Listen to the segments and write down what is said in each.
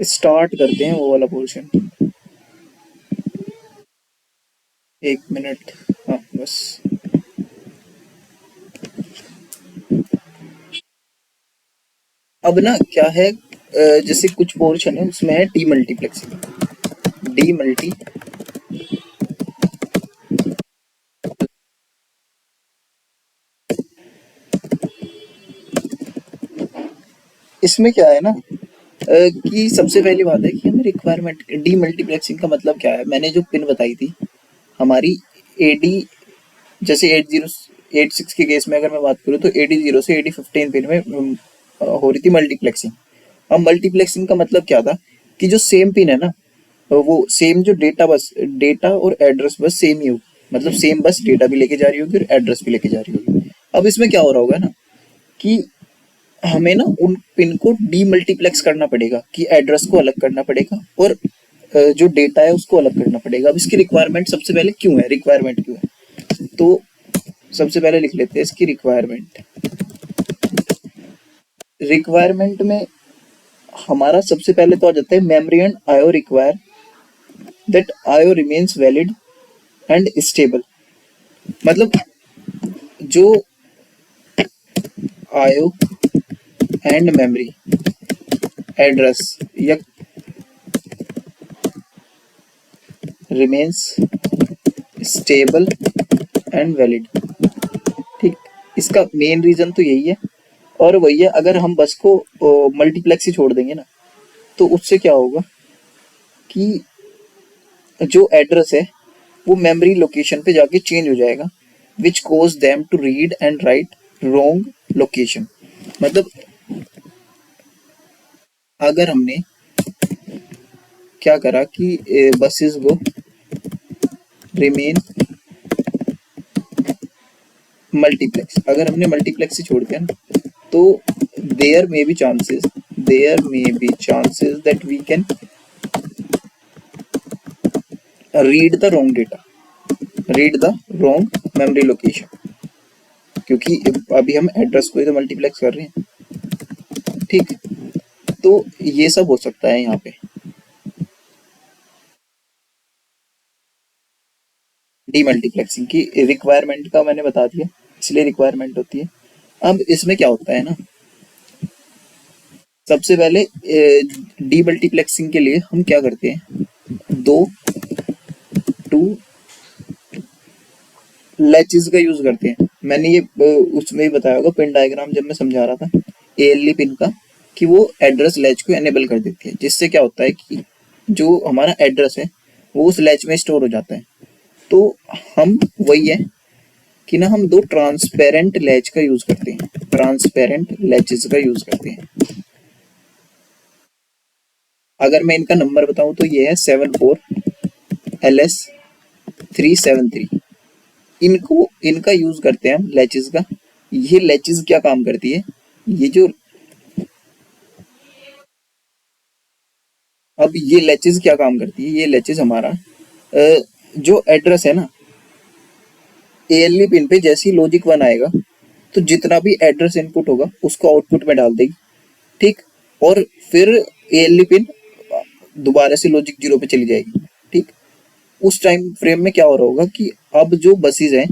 Start करते हैं वो वाला पोर्शन। 1 मिनट। हाँ बस। अब ना क्या है, जैसे कुछ पोर्शन है उसमें है डी मल्टीप्लेक्सिंग। डी मल्टी इसमें क्या है ना, कि सबसे पहली बात है कि हमें रिक्वायरमेंट डी मल्टीप्लेक्सिंग का मतलब क्या है। मैंने जो पिन बताई थी हमारी एडी, जैसे 8086 के केस में अगर मैं बात करूँ तो 80 से 8015 पिन में हो रही थी मल्टीप्लेक्सिंग। अब मल्टीप्लेक्सिंग का मतलब क्या था कि जो सेम पिन है ना, वो सेम जो डेटा बस, डेटा और एड्रेस बस सेम ही हो, मतलब सेम बस डेटा भी लेके जा रही होगी और एड्रेस भी लेके जा रही होगी। अब इसमें क्या हो रहा होगा ना कि हमें ना उन पिन को डीमल्टीप्लेक्स करना पड़ेगा, कि एड्रेस को अलग करना पड़ेगा और जो डेटा है उसको अलग करना पड़ेगा। अब इसकी रिक्वायरमेंट सबसे पहले क्यों है, रिक्वायरमेंट क्यों है, तो सबसे पहले लिख लेते हैं इसकी रिक्वायरमेंट। रिक्वायरमेंट में हमारा सबसे पहले तो आ जाता है memory and IO require that IO remains valid and stable. मतलब जो आईओ एंड मेमोरी एड्रेस या रिमेन्स स्टेबल एंड वैलिड। ठीक, इसका मेन रीजन तो यही है। और वही है, अगर हम बस को मल्टीप्लेक्स ही छोड़ देंगे ना तो उससे क्या होगा कि जो एड्रेस है वो मेमोरी लोकेशन पे जाके चेंज हो जाएगा, which cause them to read and write wrong location. मतलब अगर हमने क्या करा कि बसेस को रिमेन मल्टीप्लेक्स, अगर हमने मल्टीप्लेक्स से छोड़ दिया ना तो there may be chances, there may be chances that we can read the wrong data, read the wrong memory location, क्योंकि अभी हम एड्रेस को ही तो मल्टीप्लेक्स कर रहे हैं। ठीक, तो ये सब हो सकता है यहाँ पे डीमल्टीप्लेक्सिंग की। रिक्वायरमेंट का मैंने बता दिया, इसलिए रिक्वायरमेंट होती है। अब इसमें क्या होता है ना, सबसे पहले डीमल्टीप्लेक्सिंग के लिए हम क्या करते हैं, दो टू लैचेस का यूज करते हैं। मैंने ये उसमें ही बताया होगा पिन डायग्राम जब मैं समझा रहा था एएलई पिन का, कि वो एड्रेस लैच को एनेबल कर देती है, जिससे क्या होता है कि जो हमारा एड्रेस है वो उस लैच में स्टोर हो जाता है। तो हम वही है कि ना हम दो ट्रांसपेरेंट लैच का यूज करते हैं, ट्रांसपेरेंट लैचेस का यूज करते हैं। अगर मैं इनका नंबर बताऊं तो ये है 74LS373। इनको इनका यूज करते हैं हम लैचेस का। ये लैचेस क्या काम करती है, ये जो अब ये लैचेस क्या काम करती है, ये लैचेस हमारा जो एड्रेस है ना, एएलई पिन पे जैसी लॉजिक 1 आएगा तो जितना भी एड्रेस इनपुट होगा उसको आउटपुट में डाल देगी। ठीक, और फिर एएलई पिन दोबारा से लॉजिक 0 पे चली जाएगी। ठीक, उस टाइम फ्रेम में क्या हो रहा होगा कि अब जो बसेस हैं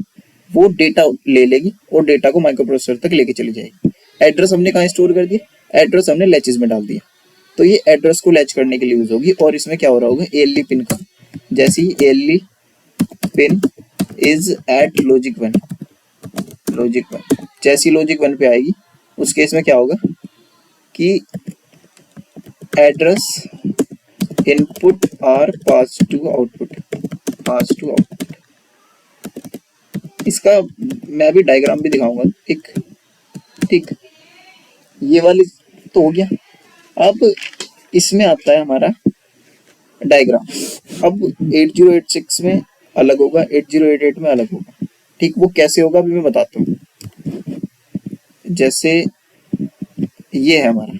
वो डेटा ले लेगी और डेटा को माइक्रो प्रोसेसर तक लेके चली जाएगी। एड्रेस हमने कहाँ स्टोर कर दिया, एड्रेस हमने लैचेस में डाल दिया, तो ये एड्रेस को लैच करने के लिए यूज होगी। और इसमें क्या हो रहा होगा, एएलई पिन का जैसे ही ALE pin is at logic 1, logic 1 जैसी लॉजिक 1 पे आएगी उस केस में क्या होगा कि address input are pass to output, pass to output. इसका मैं भी डायग्राम भी दिखाऊंगा एक। ठीक, ये वाली तो हो गया। अब इसमें आता है हमारा डायग्राम। अब 8086 में अलग होगा, 8088 में अलग होगा। ठीक, वो कैसे होगा अभी मैं बताता हूँ। जैसे ये है हमारा,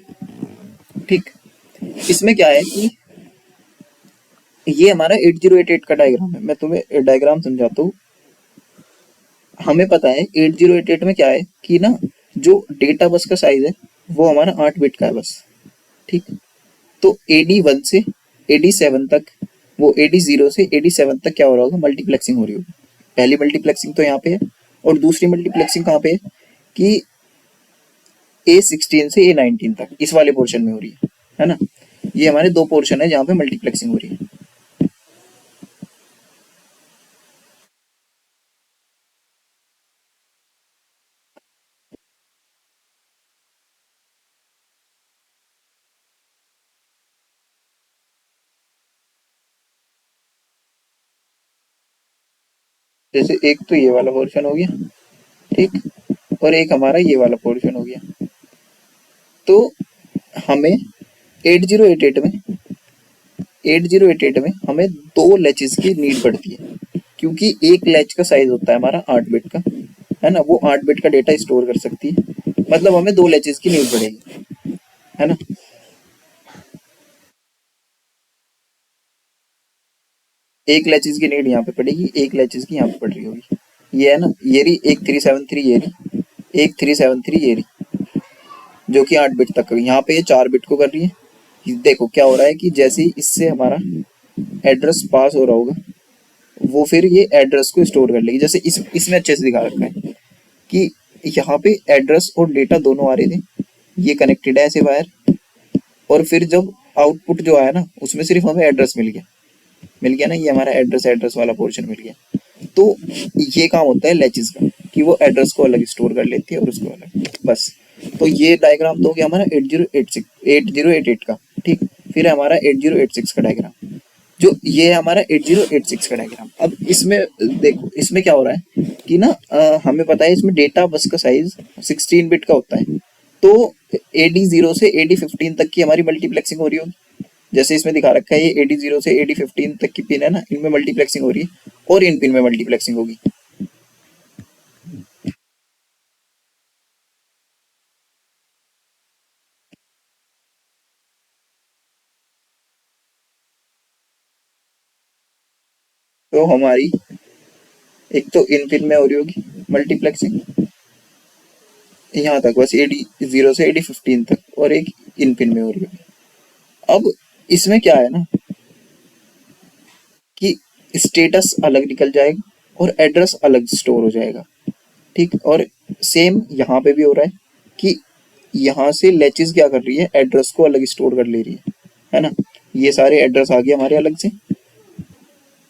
ठीक, इसमें क्या है कि ये हमारा 8088 का डायग्राम है। मैं तुम्हें डायग्राम समझाता हूँ। हमें पता है 8088 में क्या है कि ना जो डेटा बस का साइज है वो हमारा 8 बिट का है बस। ठीक, तो AD1 से AD7 तक, वो AD0 से AD7 तक क्या हो रहा होगा, मल्टीप्लेक्सिंग हो रही होगी। पहली मल्टीप्लेक्सिंग तो यहाँ पे है, और दूसरी मल्टीप्लेक्सिंग कहाँ पे है कि A16 से A19 तक इस वाले पोर्शन में हो रही है ना। ये हमारे दो पोर्शन है जहाँ पे मल्टीप्लेक्सिंग हो रही है। जैसे एक तो ये वाला पोर्शन हो गया, ठीक, और एक हमारा ये वाला पोर्शन हो गया। तो हमें 8088 में 8088 में हमें दो लैचेस की नीड पड़ती है, क्योंकि एक लैच का साइज होता है हमारा 8 बिट का, है ना, वो 8 बिट का डेटा स्टोर कर सकती है, मतलब हमें दो लैचेस की नीड पड़ेगी, है ना। एक लैचेस की नीड यहाँ पे पड़ेगी, एक लैचेस की यहाँ पे पड़ रही होगी। ये है ना, ये रही 1373, ये रही 1373, ये रही, जो कि 8 बिट तक, यहाँ पे ये 4 बिट को कर रही है। देखो क्या हो रहा है कि जैसे ही इससे हमारा एड्रेस पास हो रहा होगा, वो फिर ये एड्रेस को स्टोर कर लेगी। जैसे इसमें अच्छे से दिखा रखा है कि यहाँ पे एड्रेस और डेटा दोनों आ रहे थे, ये कनेक्टेड है ऐसे वायर, और फिर जब आउटपुट जो आया ना, उसमें सिर्फ हमें एड्रेस मिल गया ना, ये हमारा एड्रेस एड्रेस वाला पोर्शन मिल गया। तो ये काम होता है लैचेस का, कि वो एड्रेस को अलग स्टोर कर लेती है और उसको अलग, बस। तो ये डायग्राम तो हो गया हमारा 8088 का, ठीक। फिर है हमारा 8086 का डायग्राम, जो ये है हमारा 8086 का डायग्राम। अब इसमें देखो, इसमें क्या हो रहा है कि ना, हमें पता है इसमें डेटा बस का साइज 16 बिट का होता है। तो AD0 से AD15 तक की हमारी मल्टीप्लेक्सिंग हो रही होगी। जैसे इसमें दिखा रखा है, ये AD0 से AD15 तक की पिन है ना, इनमें मल्टीप्लेक्सिंग हो रही है, और इन पिन में मल्टीप्लेक्सिंग होगी। तो हमारी एक तो इन पिन में हो रही होगी मल्टीप्लेक्सिंग, यहाँ तक बस AD0 से AD15 तक, और एक इन पिन में हो रही होगी। अब इसमें क्या है ना कि स्टेटस अलग निकल जाएगा और एड्रेस अलग स्टोर हो जाएगा, ठीक। और सेम यहाँ पे भी हो रहा है कि यहाँ से लैचेस क्या कर रही है, एड्रेस को अलग स्टोर कर ले रही है ना। ये सारे एड्रेस आ गए हमारे अलग से,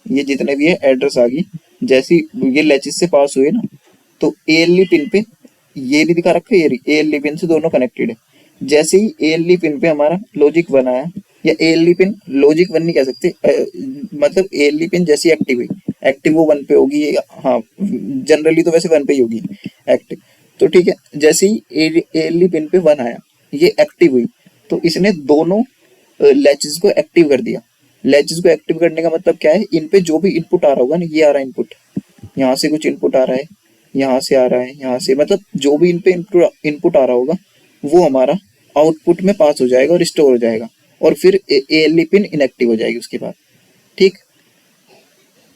ये जितने भी है एड्रेस आ गई। जैसे ये लैचेस से पास हुए ना, तो ALE पिन पे ये भी दिखा रखा है, ये ALE पिन से दोनों कनेक्टेड है। जैसे ही ALE पिन पे हमारा लॉजिक 1 आया, या ALE पिन लॉजिक 1 नहीं कह सकते, मतलब ALE पिन जैसी एक्टिव हुई, एक्टिव वो 1 पे होगी, हाँ जनरली तो वैसे 1 पे ही होगी एक्टिव। तो ठीक है, जैसे ही ALE पिन पे 1 आया, ये एक्टिव हुई, तो इसने दोनों लैचेस को एक्टिव कर दिया। लैचेस को एक्टिव करने का मतलब क्या है, इन पे जो भी इनपुट आ रहा होगा ना, ये आ रहा है इनपुट, यहाँ से कुछ इनपुट आ रहा है, यहाँ से आ रहा है, यहाँ से, मतलब जो भी इन पे इनपुट आ रहा होगा, वो हमारा आउटपुट में पास हो जाएगा और स्टोर हो जाएगा, और फिर ALE पिन इनएक्टिव हो जाएगी उसके बाद, ठीक।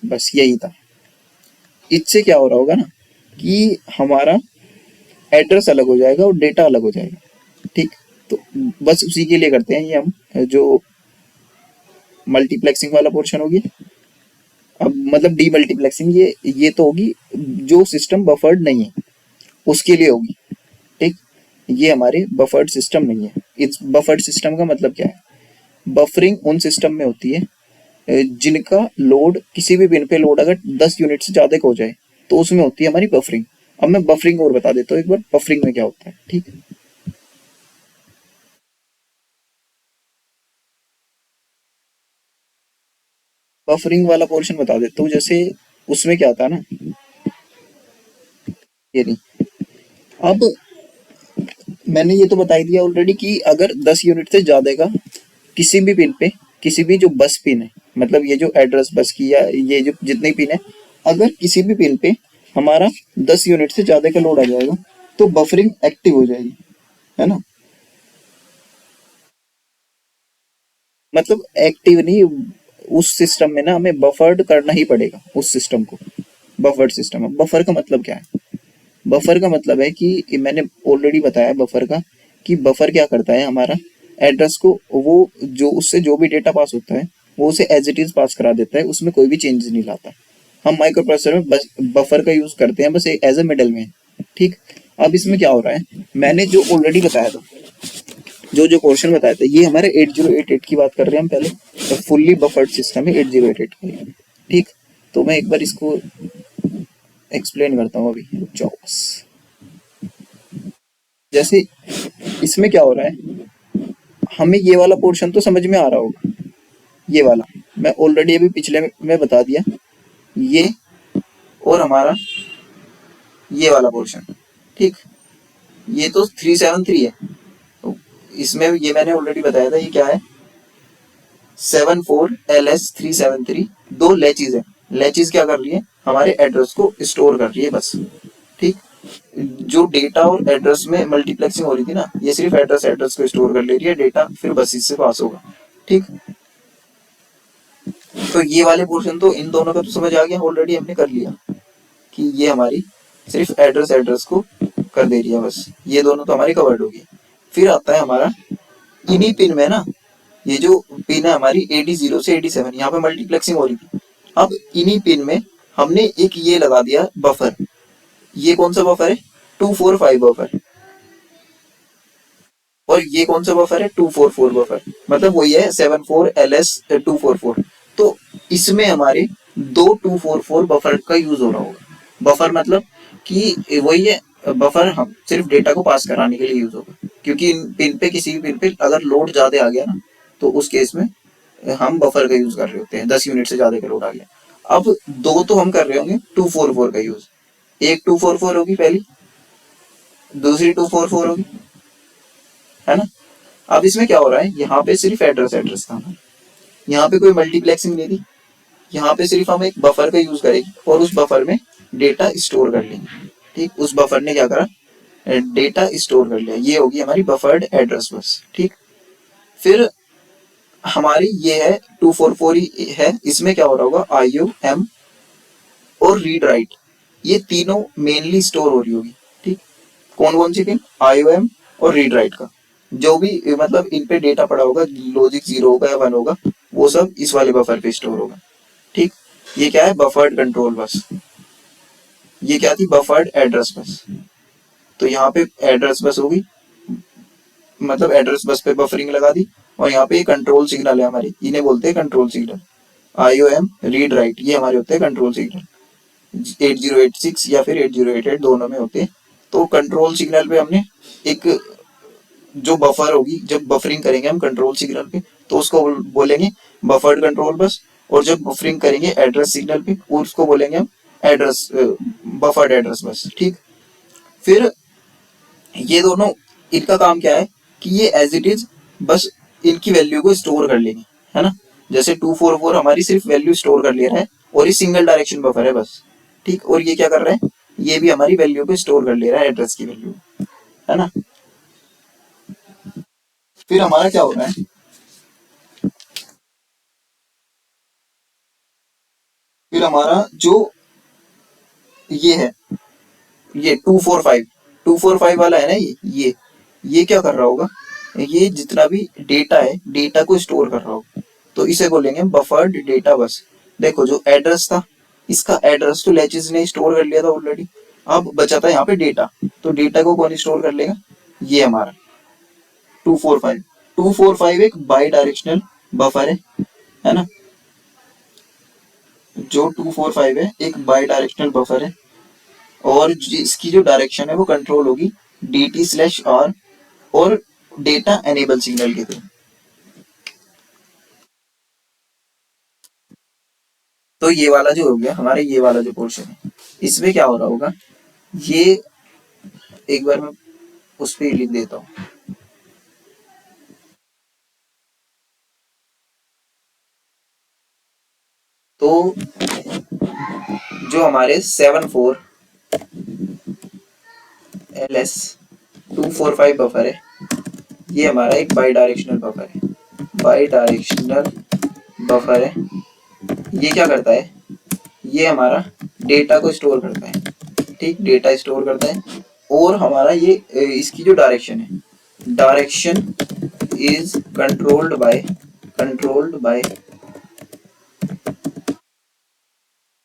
बस यही था। इससे क्या हो रहा होगा ना कि हमारा एड्रेस अलग हो जाएगा और डेटा अलग हो जाएगा, ठीक। तो बस उसी के लिए करते हैं ये हम, जो मल्टीप्लेक्सिंग वाला पोर्शन होगी। अब मतलब डीमल्टीप्लेक्सिंग, ये तो होगी जो सिस्टम बफर्ड नहीं है उसके लिए होगी, ठीक। ये हमारे बफर्ड सिस्टम नहीं है। इस बफर्ड सिस्टम का मतलब क्या है, बफरिंग उन सिस्टम में होती है जिनका लोड, किसी भी पिन पे लोड अगर 10 यूनिट से ज्यादा का हो जाए, तो उसमें होती है हमारी बफरिंग। अब मैं बफरिंग और बता देता हूँ एक बार, बफरिंग में क्या होता है, ठीक। बफरिंग वाला पोर्शन बता देता हूँ। जैसे उसमें क्या था ना, ये नहीं, अब मैंने ये तो बता ही दिया ऑलरेडी कि अगर 10 यूनिट से ज्यादा का किसी भी पिन पे, किसी भी जो बस पिन है, मतलब ये जो एड्रेस बस की, या ये जो जितनी पिन है, अगर किसी भी पिन पे हमारा 10 यूनिट से ज्यादा का लोड आ जाएगा, तो बफरिंग एक्टिव हो जाएगी, है ना। मतलब एक्टिव नहीं, उस सिस्टम में ना हमें बफर्ड करना ही पड़ेगा उस सिस्टम को। बफर्ड सिस्टम, बफर का मतलब क्या है, बफर का मतलब है कि मैंने ऑलरेडी बताया बफर का, कि बफर क्या करता है हमारा, एड्रेस को वो जो उससे जो भी डेटा पास होता है वो उसे एज इट इज पास करा देता है, उसमें कोई भी चेंजेस नहीं लाता। हम माइक्रो प्रोसेसर में बस बफर का यूज करते हैं, बस एज ए मिडल में। ठीक, अब इसमें क्या हो रहा है, मैंने जो ऑलरेडी बताया था, जो जो क्वेश्चन बताया था, ये हमारे 8088 की बात कर रहे हैं हम पहले, तो फुल्ली बफर्ड सिस्टम है 8088 का। ठीक, तो मैं एक बार इसको एक्सप्लेन करता हूँ, अभी रुक जाओ बस। जैसे इसमें क्या हो रहा है, हमें ये वाला पोर्शन तो समझ में आ रहा होगा, ये वाला मैं ऑलरेडी अभी पिछले में बता दिया, ये और हमारा ये वाला पोर्शन। ठीक, ये तो 373 है, तो इसमें ये मैंने ऑलरेडी बताया था, ये क्या है 74LS373, दो लैचेज है। लैचेज क्या कर रही है, हमारे एड्रेस को स्टोर कर रही है बस। ठीक, जो डेटा और एड्रेस में मल्टीप्लेक्सिंग हो रही थी ना, ये सिर्फ एड्रेस को स्टोर कर ले रही है, डेटा फिर बस इससे पास होगा। ठीक, तो ये वाले पोर्शन तो इन दोनों का तो समझ आ गया, ऑलरेडी हमने कर लिया कि ये हमारी सिर्फ एड्रेस को कर दे रही है बस, ये दोनों तो हमारी कवर्ड होगी। फिर आता है हमारा इन्हीं पिन में ना, ये जो पिन है हमारी 80 से 87, यहाँ पे मल्टीप्लेक्सिंग हो रही थी। अब इन्हीं पिन में हमने एक ये लगा दिया बफर, ये कौन सा बफर है 245 बफर, और ये कौन सा बफर है 244 बफर, मतलब वही है 74LS244। तो इसमें हमारे दो 244 बफर का यूज हो रहा होगा। बफर मतलब कि वही है, बफर हम सिर्फ डेटा को पास कराने के लिए यूज होगा, क्योंकि पिन पे किसी भी पिन पे अगर लोड ज्यादा आ गया ना, तो उस केस में हम बफर का यूज कर रहे होते हैं, 10 यूनिट से ज्यादा का लोड आ गया। अब दो तो हम कर रहे होंगे 244 का यूज, एक 244 होगी पहली, दूसरी 244 होगी, है ना। अब इसमें क्या हो रहा है, यहाँ पे सिर्फ एड्रेस था, यहाँ पे कोई मल्टीप्लेक्सिंग नहीं थी, यहाँ पे सिर्फ हम एक बफर का यूज करेंगे और उस बफर में डेटा स्टोर कर लेंगे। ठीक, उस बफर ने क्या करा, डेटा स्टोर कर लिया, ये होगी हमारी बफर्ड एड्रेस बस। ठीक, फिर हमारी ये है 244 है, इसमें क्या हो रहा होगा IOM और रीड राइट, ये तीनों मेनली स्टोर हो रही होगी। ठीक, कौन कौन सी पिन, IOM और रीड राइट का जो भी मतलब इन पे डेटा पड़ा होगा, लॉजिक 0 होगा या 1 होगा, वो सब इस वाले बफर पे स्टोर होगा। ठीक, ये क्या है बफर्ड कंट्रोल बस, ये क्या थी बफर्ड एड्रेस बस। तो यहाँ पे एड्रेस बस होगी, मतलब एड्रेस बस पे बफरिंग लगा दी, और यहाँ पे कंट्रोल सिग्नल है हमारी, इन्हें बोलते हैं control signal, IOM read write, ये हमारे होते हैं कंट्रोल सिग्नल, 8086 या फिर 8088 दोनों में होते हैं। तो कंट्रोल सिग्नल पे हमने एक जो बफर होगी, जब बफरिंग करेंगे हम कंट्रोल सिग्नल पे तो उसको बोलेंगे बफर्ड कंट्रोल बस, और जब बफरिंग करेंगे एड्रेस सिग्नल पे उसको बोलेंगे हम एड्रेस बफर्ड एड्रेस बस। ठीक, फिर ये दोनों इनका काम क्या है कि ये एज इट इज बस इनकी वैल्यू को स्टोर कर लेंगे, है ना। जैसे 244 हमारी सिर्फ वैल्यू स्टोर कर ले रहा है और ये सिंगल डायरेक्शन बफर है बस। ठीक, और ये क्या कर रहा है, ये भी हमारी वैल्यू को स्टोर कर ले रहा है, एड्रेस की वैल्यू, है ना। फिर हमारा क्या हो रहा है, फिर हमारा जो ये है, ये 245 वाला है ना, ये क्या कर रहा होगा, ये जितना भी डेटा है डेटा को स्टोर कर रहा होगा, तो इसे बोलेंगे बफर्ड डेटा बस। देखो जो एड्रेस था, इसका एड्रेस तो लैचेस ने स्टोर कर लिया था ऑलरेडी, अब बचा था यहाँ पे डेटा, तो डेटा को कौन स्टोर कर लेगा, ये हमारा 245 एक बाई डायरेक्शनल बफर है ना। जो 245 है एक बाई डायरेक्शनल बफर है, और इसकी जो डायरेक्शन है वो कंट्रोल होगी DT/R और डेटा एनेबल सिग्नल के थ्रू। तो ये वाला जो हो गया हमारे, ये वाला जो पोर्शन है, इसमें क्या हो रहा होगा, ये एक बार मैं उस पर लिख देता हूँ। तो जो हमारे 74LS245 बफर है, ये हमारा एक बाई डायरेक्शनल बफर है, बाई डायरेक्शनल बफर है। ये क्या करता है, ये हमारा डेटा को स्टोर करता है। ठीक, डेटा स्टोर करता है, और हमारा ये इसकी जो डायरेक्शन है, डायरेक्शन इज कंट्रोल्ड बाय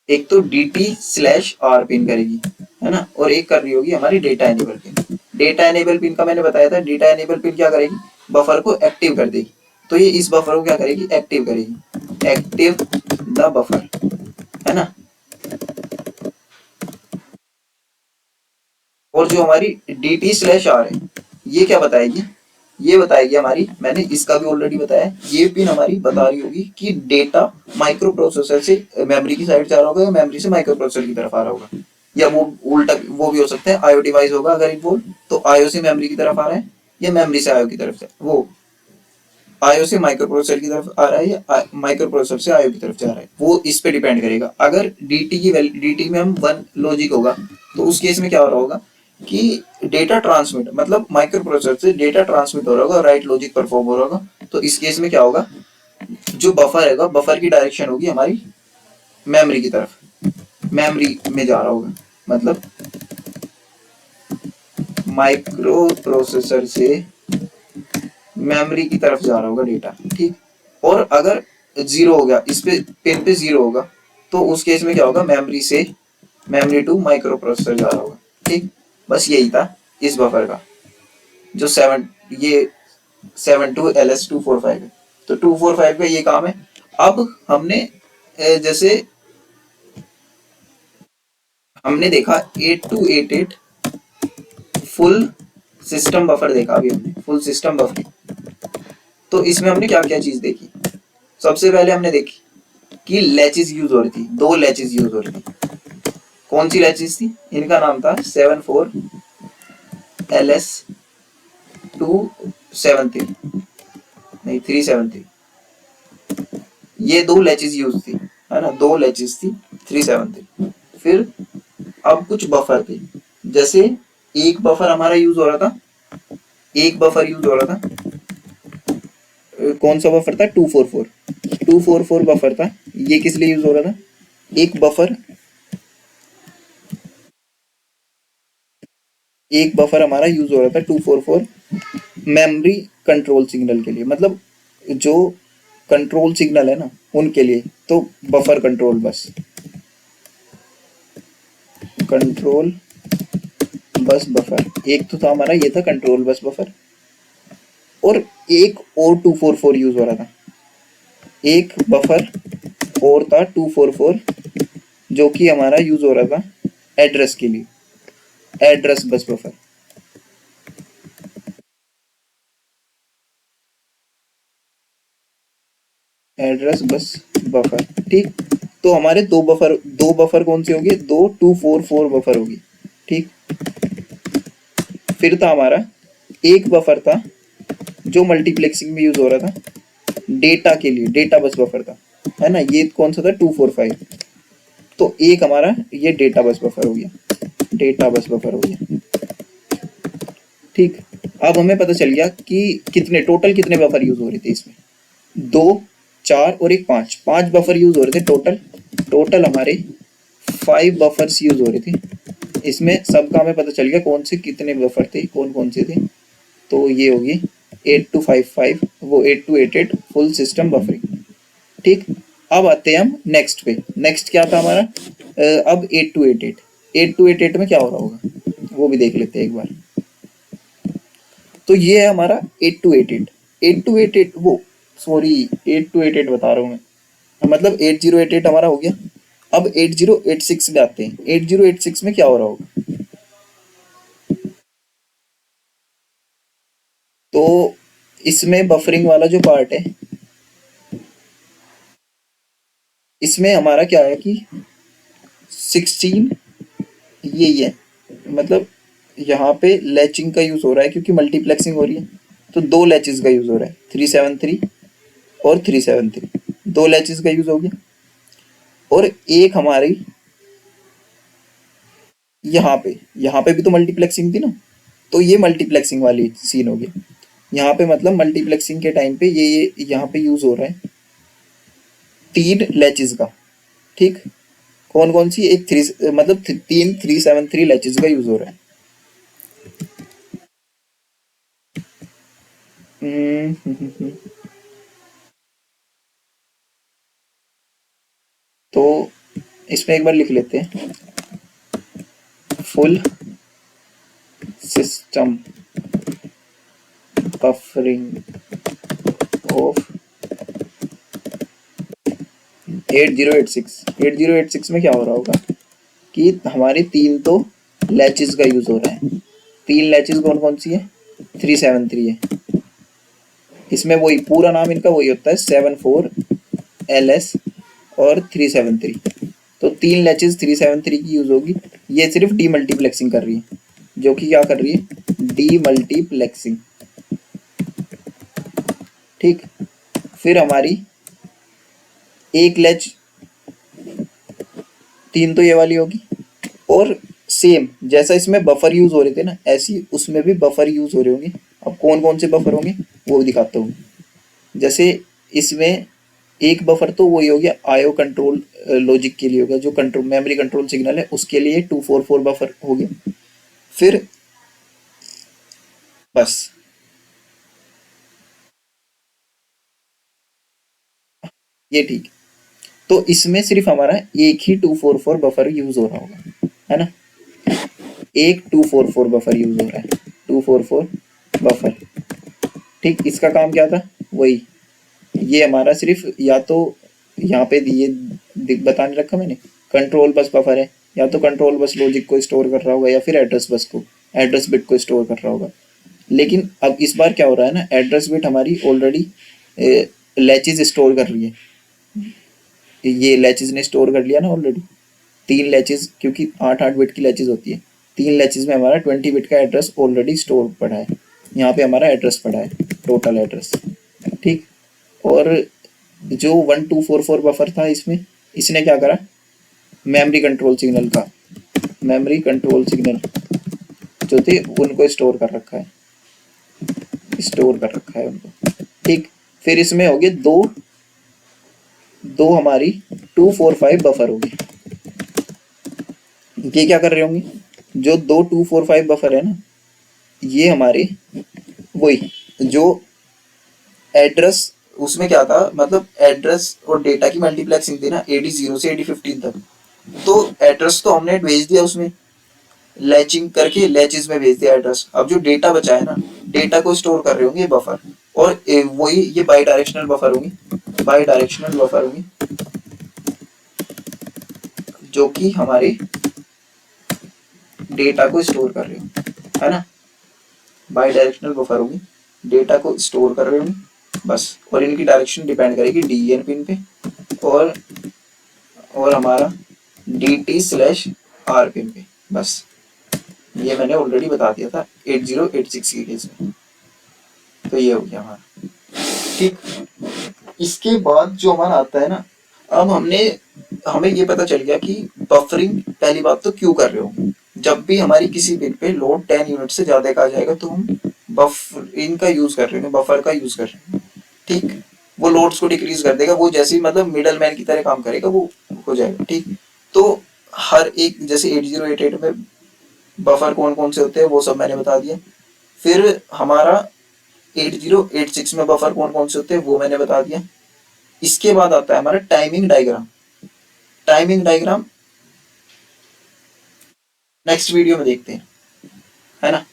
एक तो DT/R पिन करेगी, है ना, और एक कर रही होगी हमारी data enable pin. Data enable pin का मैंने बताया था, डेटा एनेबल पिन क्या करेगी, बफर को एक्टिव कर देगी। तो ये इस बफर को क्या करेगी, एक्टिव करेगी, एक्टिव द बफर, है ना। और जो हमारी DT/R है, ये क्या बताएगी, ये बताएगी हमारी, मैंने इसका भी ऑलरेडी बताया, ये पिन हमारी बता रही होगी कि डेटा माइक्रो प्रोसेसर से मेमोरी की साइड जा रहा होगा या मेमोरी से माइक्रो प्रोसेसर की तरफ आ रहा होगा, या वो उल्टा वो भी हो सकता है, आईओ डिवाइस होगा अगर इन्वॉल्व, तो आईओ से मेमोरी की तरफ आ रहा है या मेमोरी से आईओ की तरफ से, वो आईओ से माइक्रो प्रोसेसर की तरफ आ रहा है या माइक्रो प्रोसेसर से आईओ की तरफ जा रहा है, वो इस पे डिपेंड करेगा। अगर DT में हम 1 लॉजिक होगा, तो उस केस में क्या हो रहा होगा कि डेटा ट्रांसमिट, मतलब माइक्रो प्रोसेसर से डेटा ट्रांसमिट हो रहा होगा, राइट लॉजिक परफॉर्म हो रहा होगा। तो इस केस में क्या होगा, जो बफर है, बफर की डायरेक्शन होगी हमारी मेमोरी की तरफ, मेमोरी में जा रहा होगा, मतलब माइक्रो प्रोसेसर से मेमोरी की तरफ जा रहा होगा डेटा, ठीक। और अगर 0 हो गया, इस पे पिन पे 0 होगा, तो उस केस में क्या होगा, मेमोरी टू माइक्रो प्रोसेसर जा रहा होगा, ठीक। बस यही था इस बफर का, जो 72LS245 है। तो 245 का ये काम है। अब हमने जैसे हमने देखा 8288 फुल सिस्टम बफर देखा, अभी हमने फुल सिस्टम बफर। तो इसमें हमने क्या क्या चीज देखी, सबसे पहले हमने देखी कि लैचेस यूज हो रही थी, 2 लैचेस यूज हो रही थी। कौन सी लैचेस थी, इनका नाम था 74LS273, नहीं 373, ये 2 लैचेस यूज थी, है ना, 2 लैचेस थी 373। फिर अब कुछ बफर थे, जैसे एक बफर हमारा यूज हो रहा था, एक बफर यूज हो रहा था, कौन सा बफर था, 244 बफर था। ये किस लिए यूज हो रहा था, एक बफर हमारा यूज हो रहा था 244 मेमोरी कंट्रोल सिग्नल के लिए, मतलब जो कंट्रोल सिग्नल है ना उनके लिए। तो बफर कंट्रोल बस बफर एक तो था हमारा, ये था कंट्रोल बस बफर। और एक और 244 यूज हो रहा था, एक बफर और था 244 जो कि हमारा यूज हो रहा था एड्रेस के लिए, address bus buffer. Address bus buffer, ठीक। तो हमारे दो बफर कौन से होंगे, 2 244 बफर होगी, ठीक। फिर था हमारा एक बफर था जो मल्टीप्लेक्सिंग में यूज हो रहा था डेटा के लिए, डेटा बस बफर था, है ना, ये कौन सा था 245। तो एक हमारा ये डेटा बस बफर हो गया, डेटा बस बफर हो गया, ठीक। अब हमें पता चल गया कि टोटल कितने बफर यूज हो रहे थे इसमें, 2 4 और एक 5 5 बफर यूज हो रहे थे टोटल हमारे 5 बफर्स यूज हो रहे थे इसमें। सबका हमें पता चल गया कौन से कितने बफर थे, कौन कौन से थे। तो ये होगी 8255, वो 8288 फुल सिस्टम बफरिंग, ठीक। अब आते हैं हम नेक्स्ट पे, नेक्स्ट क्या था हमारा, अब 8288 में क्या हो रहा होगा वो भी देख लेते हैं एक बार। तो ये है हमारा 8288 वो सॉरी 8288 बता रहा हूँ मैं, मतलब 8088 हमारा हो गया। अब 8086 में आते हैं, 8086 में क्या हो रहा होगा, तो इसमें बफरिंग वाला जो पार्ट है, इसमें हमारा क्या है कि 16 यही है, मतलब यहाँ पे लैचिंग का यूज हो रहा है क्योंकि मल्टीप्लेक्सिंग हो रही है, तो 2 लैचेस का यूज हो रहा है, 373 और 373, 2 लैचेस का यूज हो गया। और एक हमारी यहाँ पे भी तो मल्टीप्लेक्सिंग थी ना, तो ये मल्टीप्लेक्सिंग वाली सीन हो गया यहाँ पे, मतलब मल्टीप्लेक्सिंग के टाइम पे ये यहाँ पे यूज हो रहा है 3 लैचेस का, ठीक। कौन कौन सी, एक 3 मतलब 373 लैचेस का यूज हो रहा है। हम्म, तो इसमें एक बार लिख लेते हैं, फुल सिस्टम बफरिंग ऑफ 8086 में क्या हो रहा होगा कि हमारे तीन तो लैचेस का यूज हो रहा है। तीन लैचेस कौन कौन सी है? 373 है। इसमें वही पूरा नाम इनका वही होता है, 74LS और 373। तो तीन लैचेस 373 की यूज होगी। ये सिर्फ डी मल्टीप्लेक्सिंग कर रही है, जो कि क्या कर रही है, डी मल्टीप्लेक्सिंग। ठीक, फिर हमारी एक लैच तीन तो ये वाली होगी, और सेम जैसा इसमें बफर यूज हो रहे थे ना, ऐसी उसमें भी बफर यूज हो रहे होंगे। अब कौन कौन से बफर होंगे वो दिखाता हूँ। जैसे इसमें एक बफर तो वही हो गया आईओ कंट्रोल लॉजिक के लिए होगा, जो कंट्रोल मेमोरी कंट्रोल सिग्नल है उसके लिए 244 बफर हो गया। फिर बस ये ठीक। तो इसमें सिर्फ हमारा एक ही 244 बफर यूज हो रहा होगा, है ना। एक 244 बफर यूज हो रहा है, 244 बफर। ठीक, इसका काम क्या था, वही ये हमारा सिर्फ या तो यहाँ पे दिए बताने रखा मैंने, कंट्रोल बस बफर है, या तो कंट्रोल बस लॉजिक को स्टोर कर रहा होगा या फिर एड्रेस बस को, एड्रेस बिट को स्टोर कर रहा होगा। लेकिन अब इस बार क्या हो रहा है ना, एड्रेस बिट हमारी ऑलरेडी लैचेज स्टोर कर रही है। ये लैचेज ने स्टोर कर लिया ना ऑलरेडी, तीन लैचेज, क्योंकि 8 8 बिट की लैचेज होती है। तीन लैचेज में हमारा 20 बिट का एड्रेस ऑलरेडी स्टोर पड़ा है। यहाँ पे हमारा एड्रेस पड़ा है, टोटल एड्रेस। ठीक, और जो 1244 बफर था इसमें, इसने क्या करा, मेमोरी कंट्रोल सिग्नल का, मेमोरी कंट्रोल सिग्नल जो थे उनको स्टोर कर रखा है, स्टोर कर रखा है उनको। ठीक, फिर इसमें हो गए दो दो हमारी 245 बफर होगी। ये क्या कर रहे होंगे, जो दो 245 बफर है ना, ये हमारे वही जो एड्रेस, उसमें क्या था, मतलब एड्रेस और डेटा की मल्टीप्लेक्सिंग थी ना, AD0 से AD15 तक। तो एड्रेस तो हमने भेज दिया उसमें, लैचिंग करके लैचेस में भेज दिया एड्रेस। अब जो डेटा बचा है ना, डेटा को स्टोर कर रहे होंगे ये बफर, और वही ये बाई डायरेक्शनल बफर होंगी, बाई डायरेक्शनल बफर होंगी, जो कि हमारे डेटा को स्टोर कर रहे होंगे, है ना। बाई डायरेक्शनल बफर होगी, डेटा को स्टोर कर रहे होंगे बस। और इनकी डायरेक्शन डिपेंड करेगी DEN पिन पे और हमारा DT/R पिन पे, बस। ये मैंने ऑलरेडी बता दिया था 8086 के केस में। तो ये हो गया हमारा। ठीक, इसके बाद जो हमारा आता है ना, अब हमें ये पता चल गया कि बफरिंग पहली बात तो क्यों कर रहे हो। जब भी हमारी किसी बिट पे लोड 10 यूनिट से ज्यादा का आ जाएगा तो हम बफरिंग का यूज कर रहे हैं, बफर का यूज कर रहे हैं। ठीक, वो लोड्स को डिक्रीज कर देगा, वो जैसे मतलब मिडल मैन की तरह काम करेगा, वो हो जाएगा। ठीक, तो हर एक जैसे 8088 में बफर कौन कौन से होते हैं वो सब मैंने बता दिया। फिर हमारा 8086 में बफर कौन कौन से होते हैं वो मैंने बता दिया। इसके बाद आता है हमारा timing diagram. Timing diagram next video में देखते हैं, है ना।